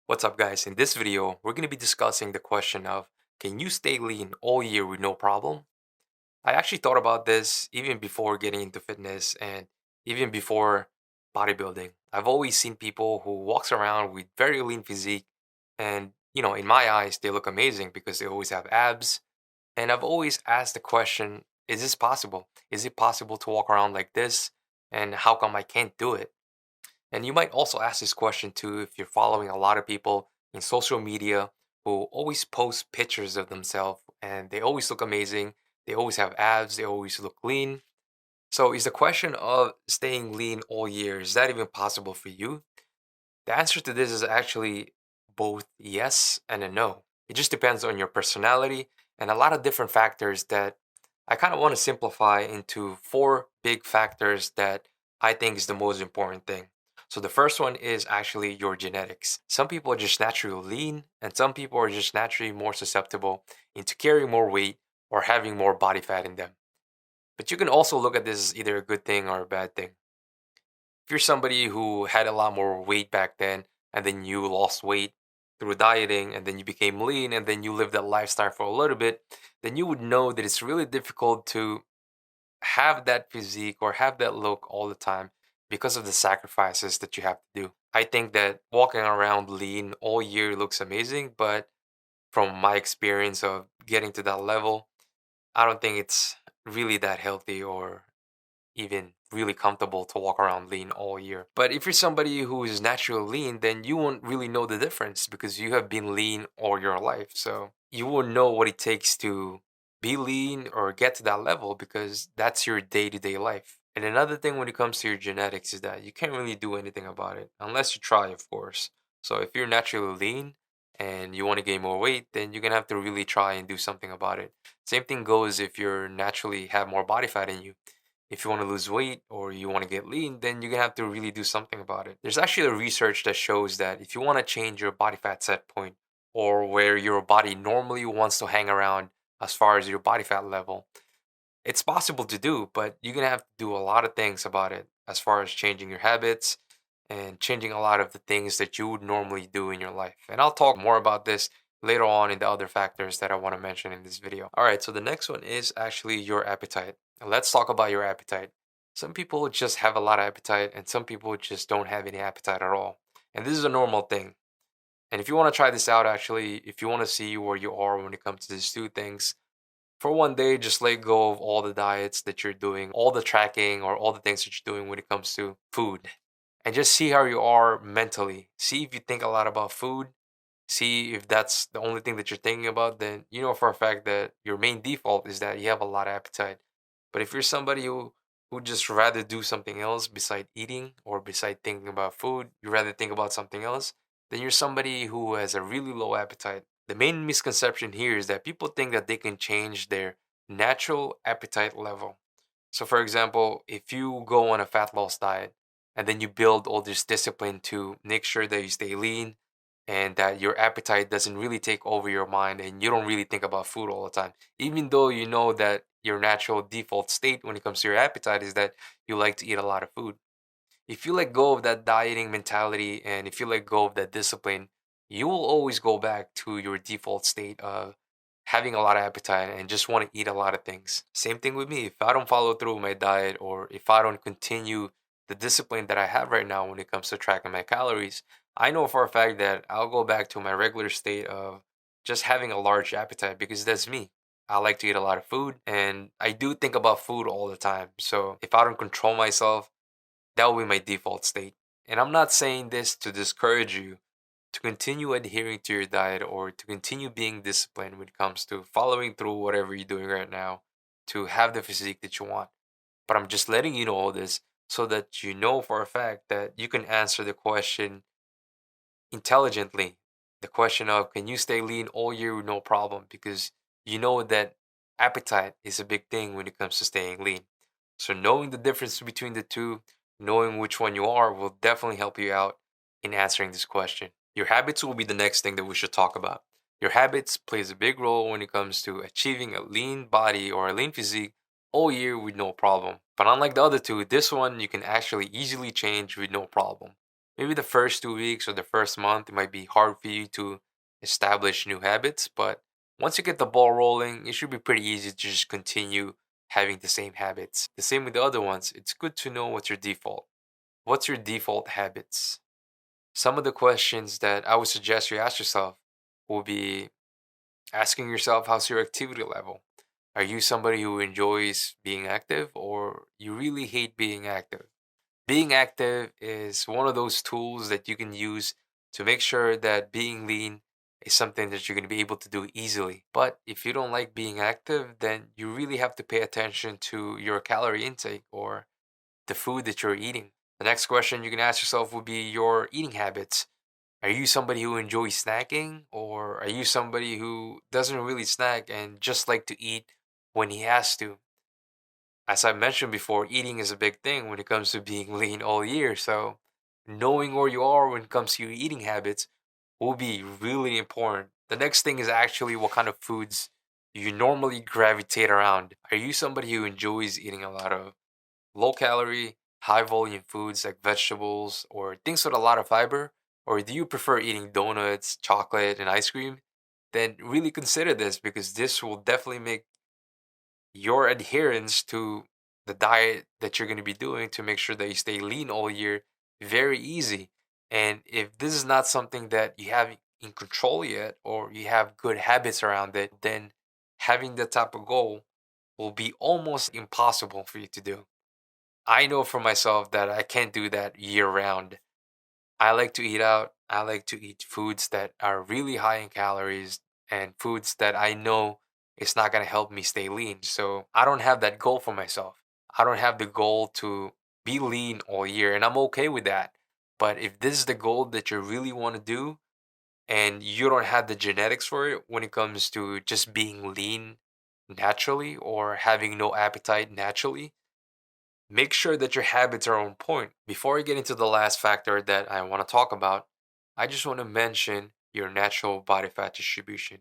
What's up, guys? In this video, we're going to be discussing the question of, can you stay lean all year with no problem? I actually thought about this even before getting into fitness and even before bodybuilding. I've always seen people who walks around with very lean physique and, in my eyes, they look amazing because they always have abs. And I've always asked the question, is this possible? Is it possible to walk around like this? And how come I can't do it? And you might also ask this question too if you're following a lot of people in social media who always post pictures of themselves and they always look amazing. They always have abs, they always look lean. So is the question of staying lean all year, is that even possible for you? The answer to this is actually both yes and a no. It just depends on your personality and a lot of different factors that I kind of want to simplify into four big factors that I think is the most important thing. So the first one is actually your genetics. Some people are just naturally lean and some people are just naturally more susceptible into carrying more weight or having more body fat in them. But you can also look at this as either a good thing or a bad thing. If you're somebody who had a lot more weight back then and then you lost weight through dieting and then you became lean and then you lived that lifestyle for a little bit, then you would know that it's really difficult to have that physique or have that look all the time because of the sacrifices that you have to do. I think that walking around lean all year looks amazing, but from my experience of getting to that level, I don't think it's really that healthy or even really comfortable to walk around lean all year. But if you're somebody who is naturally lean, then you won't really know the difference because you have been lean all your life. So you won't know what it takes to be lean or get to that level because that's your day to day life. And another thing when it comes to your genetics is that you can't really do anything about it unless you try, of course. So if you're naturally lean and you want to gain more weight, then you're gonna have to really try and do something about it. Same thing goes if you're naturally have more body fat in you. If you want to lose weight or you want to get lean, then you're gonna have to really do something about it. There's actually a research that shows that if you want to change your body fat set point or where your body normally wants to hang around as far as your body fat level, it's possible to do, but you're gonna have to do a lot of things about it as far as changing your habits and changing a lot of the things that you would normally do in your life. And I'll talk more about this later on in the other factors that I want to mention in this video. All right, so the next one is actually your appetite. Let's talk about your appetite. Some people just have a lot of appetite and some people just don't have any appetite at all. And this is a normal thing. And if you want to try this out, actually, if you want to see where you are when it comes to these two things, for one day, just let go of all the diets that you're doing, all the tracking, or all the things that you're doing when it comes to food. And just see how you are mentally. See if you think a lot about food. See if that's the only thing that you're thinking about, then you know for a fact that your main default is that you have a lot of appetite. But if you're somebody who just rather do something else beside eating or beside thinking about food, you rather think about something else, then you're somebody who has a really low appetite. The main misconception here is that people think that they can change their natural appetite level. So, for example, if you go on a fat loss diet and then you build all this discipline to make sure that you stay lean and that your appetite doesn't really take over your mind and you don't really think about food all the time, even though you know that your natural default state when it comes to your appetite is that you like to eat a lot of food. If you let go of that dieting mentality and if you let go of that discipline, you will always go back to your default state of having a lot of appetite and just want to eat a lot of things. Same thing with me. If I don't follow through with my diet or if I don't continue the discipline that I have right now when it comes to tracking my calories, I know for a fact that I'll go back to my regular state of just having a large appetite because that's me. I like to eat a lot of food and I do think about food all the time. So if I don't control myself, that will be my default state. And I'm not saying this to discourage you to continue adhering to your diet or to continue being disciplined when it comes to following through whatever you're doing right now to have the physique that you want. But I'm just letting you know all this so that you know for a fact that you can answer the question intelligently. The question of can you stay lean all year with no problem? Because you know that appetite is a big thing when it comes to staying lean. So knowing the difference between the two, knowing which one you are, will definitely help you out in answering this question. Your habits will be the next thing that we should talk about. Your habits plays a big role when it comes to achieving a lean body or a lean physique all year with no problem. But unlike the other two, this one you can actually easily change with no problem. Maybe the first 2 weeks or the first month, it might be hard for you to establish new habits, but once you get the ball rolling, it should be pretty easy to just continue having the same habits. The same with the other ones. It's good to know what's your default. What's your default habits? Some of the questions that I would suggest you ask yourself will be asking yourself, how's your activity level? Are you somebody who enjoys being active or you really hate being active? Being active is one of those tools that you can use to make sure that being lean is something that you're going to be able to do easily. But if you don't like being active, then you really have to pay attention to your calorie intake or the food that you're eating. The next question you can ask yourself would be your eating habits. Are you somebody who enjoys snacking, or are you somebody who doesn't really snack and just like to eat when he has to? As I mentioned before, eating is a big thing when it comes to being lean all year. So, knowing where you are when it comes to your eating habits will be really important. The next thing is actually what kind of foods you normally gravitate around. Are you somebody who enjoys eating a lot of low calorie, high volume foods like vegetables or things with a lot of fiber? Or do you prefer eating donuts, chocolate, and ice cream? Then really consider this because this will definitely make your adherence to the diet that you're going to be doing to make sure that you stay lean all year very easy. And if this is not something that you have in control yet or you have good habits around it, then having that type of goal will be almost impossible for you to do. I know for myself that I can't do that year round. I like to eat out. I like to eat foods that are really high in calories and foods that I know it's not going to help me stay lean. So I don't have that goal for myself. I don't have the goal to be lean all year, and I'm okay with that. But if this is the goal that you really want to do and you don't have the genetics for it when it comes to just being lean naturally or having no appetite naturally, make sure that your habits are on point. Before I get into the last factor that I want to talk about, I just want to mention your natural body fat distribution.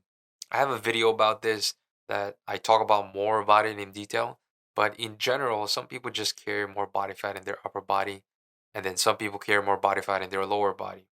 I have a video about this that I talk about more about it in detail, but in general, some people just carry more body fat in their upper body, and then some people carry more body fat in their lower body.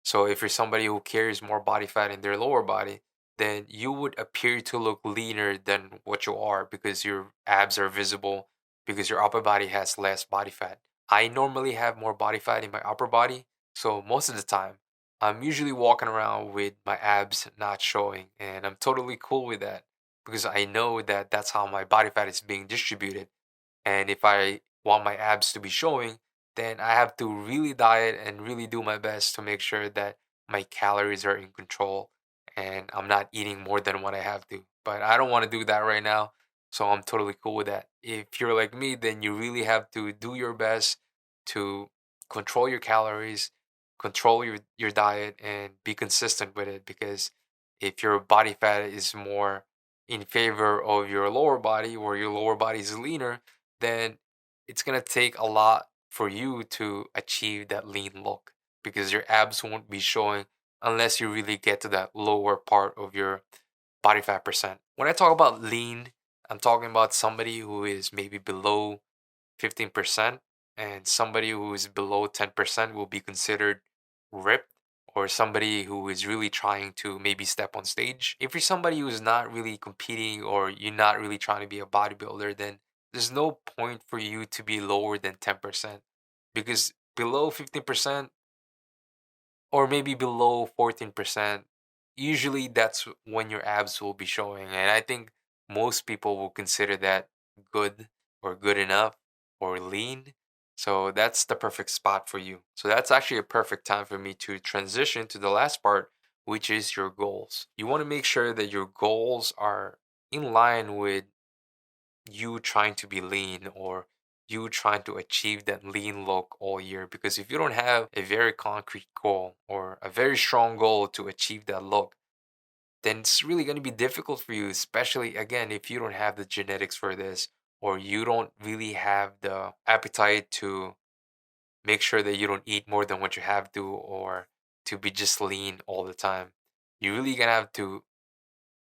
So if you're somebody who carries more body fat in their lower body, then you would appear to look leaner than what you are because your abs are visible, because your upper body has less body fat. I normally have more body fat in my upper body, so most of the time, I'm usually walking around with my abs not showing, and I'm totally cool with that because I know that that's how my body fat is being distributed. And if I want my abs to be showing, then I have to really diet and really do my best to make sure that my calories are in control and I'm not eating more than what I have to. But I don't want to do that right now. So I'm totally cool with that. If you're like me, then you really have to do your best to control your calories, control your diet, and be consistent with it. Because if your body fat is more in favor of your lower body or your lower body is leaner, then it's gonna take a lot for you to achieve that lean look because your abs won't be showing unless you really get to that lower part of your body fat percent. When I talk about lean, I'm talking about somebody who is maybe below 15%, and somebody who is below 10% will be considered ripped, or somebody who is really trying to maybe step on stage. If you're somebody who's not really competing or you're not really trying to be a bodybuilder, then there's no point for you to be lower than 10% because below 15% or maybe below 14%, usually that's when your abs will be showing. And I think most people will consider that good or good enough or lean. So that's the perfect spot for you. So that's actually a perfect time for me to transition to the last part, which is your goals. You want to make sure that your goals are in line with you trying to be lean or you trying to achieve that lean look all year. Because if you don't have a very concrete goal or a very strong goal to achieve that look, then it's really going to be difficult for you, especially again, if you don't have the genetics for this or you don't really have the appetite to make sure that you don't eat more than what you have to or to be just lean all the time. You're really going to have to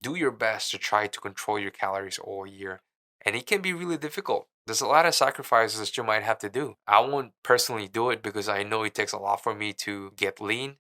do your best to try to control your calories all year. And it can be really difficult. There's a lot of sacrifices that you might have to do. I won't personally do it because I know it takes a lot for me to get lean,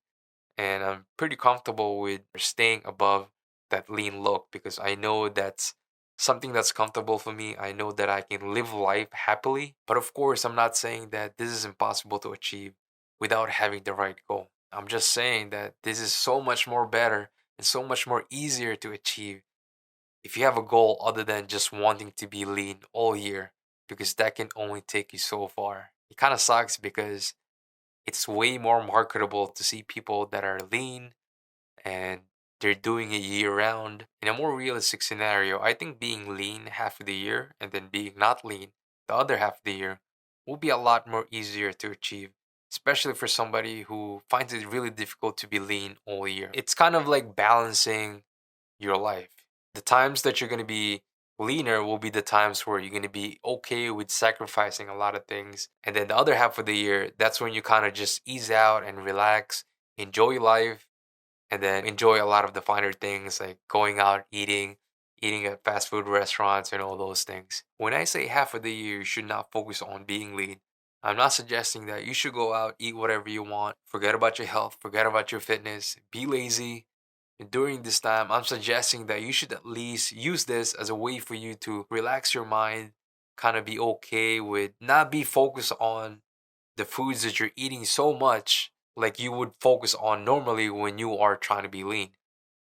and I'm pretty comfortable with staying above that lean look because I know that's something that's comfortable for me. I know that I can live life happily. But of course, I'm not saying that this is impossible to achieve without having the right goal. I'm just saying that this is so much more better and so much more easier to achieve if you have a goal other than just wanting to be lean all year, because that can only take you so far. It kind of sucks because it's way more marketable to see people that are lean and they're doing it year round. In a more realistic scenario, I think being lean half of the year and then being not lean the other half of the year will be a lot more easier to achieve, especially for somebody who finds it really difficult to be lean all year. It's kind of like balancing your life. The times that you're going to be leaner will be the times where you're going to be okay with sacrificing a lot of things. And then the other half of the year, that's when you kind of just ease out and relax, enjoy life, and then enjoy a lot of the finer things like going out eating at fast food restaurants and all those things. When I say half of the year you should not focus on being lean, I'm not suggesting that you should go out, eat whatever you want, forget about your health, forget about your fitness, be lazy. And during this time, I'm suggesting that you should at least use this as a way for you to relax your mind, kind of be okay with not be focused on the foods that you're eating so much like you would focus on normally when you are trying to be lean.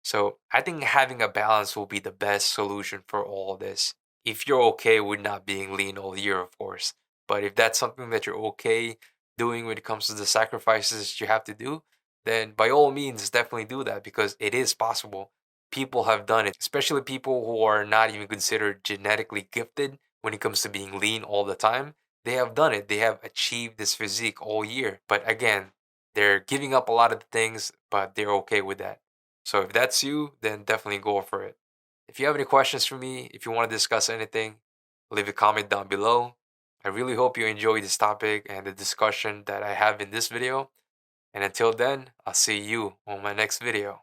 So I think having a balance will be the best solution for all this. If you're okay with not being lean all year, of course. But if that's something that you're okay doing when it comes to the sacrifices you have to do, then by all means, definitely do that because it is possible. People have done it, especially people who are not even considered genetically gifted when it comes to being lean all the time. They have done it. They have achieved this physique all year. But again, they're giving up a lot of the things, but they're okay with that. So if that's you, then definitely go for it. If you have any questions for me, if you want to discuss anything, leave a comment down below. I really hope you enjoyed this topic and the discussion that I have in this video. And until then, I'll see you on my next video.